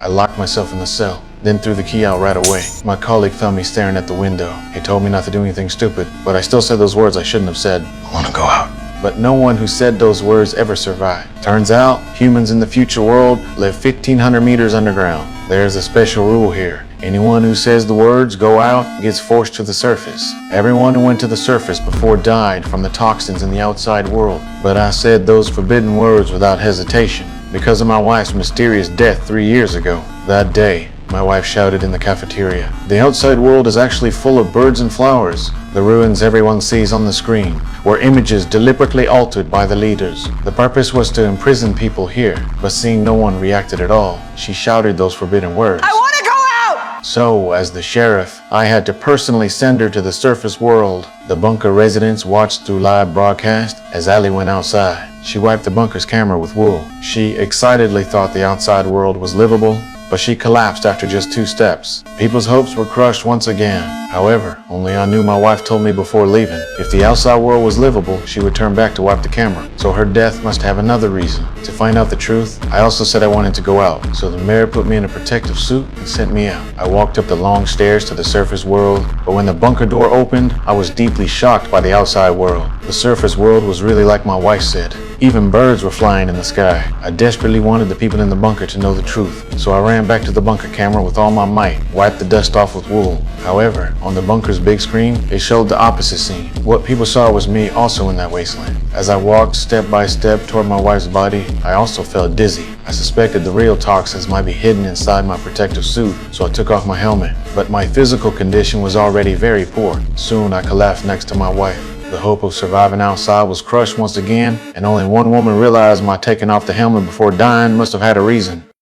I locked myself in the cell, then threw the key out right away. My colleague found me staring at the window. He told me not to do anything stupid, but I still said those words I shouldn't have said. I want to go out. But no one who said those words ever survived. Turns out, humans in the future world live 1,500 meters underground. There's a special rule here. Anyone who says the words "go out" gets forced to the surface. Everyone who went to the surface before died from the toxins in the outside world. But I said those forbidden words without hesitation because of my wife's mysterious death 3 years ago. That day, my wife shouted in the cafeteria, "The outside world is actually full of birds and flowers. The ruins everyone sees on the screen were images deliberately altered by the leaders. The purpose was to imprison people here, but seeing no one reacted at all, she shouted those forbidden words. I want to go out! So, as the sheriff, I had to personally send her to the surface world. The bunker residents watched through live broadcast as Allie went outside. She wiped the bunker's camera with wool. She excitedly thought the outside world was livable, but she collapsed after just 2 steps. People's hopes were crushed once again. However, only I knew my wife told me before leaving. If the outside world was livable, she would turn back to wipe the camera. So her death must have another reason. To find out the truth, I also said I wanted to go out. So the mayor put me in a protective suit and sent me out. I walked up the long stairs to the surface world, but when the bunker door opened, I was deeply shocked by the outside world. The surface world was really like my wife said. Even birds were flying in the sky. I desperately wanted the people in the bunker to know the truth, so I ran back to the bunker camera with all my might, wiped the dust off with wool. However, on the bunker's big screen, it showed the opposite scene. What people saw was me also in that wasteland. As I walked step by step toward my wife's body, I also felt dizzy. I suspected the real toxins might be hidden inside my protective suit, so I took off my helmet. But my physical condition was already very poor. Soon I collapsed next to my wife. The hope of surviving outside was crushed once again, and only one woman realized my taking off the helmet before dying must have had a reason.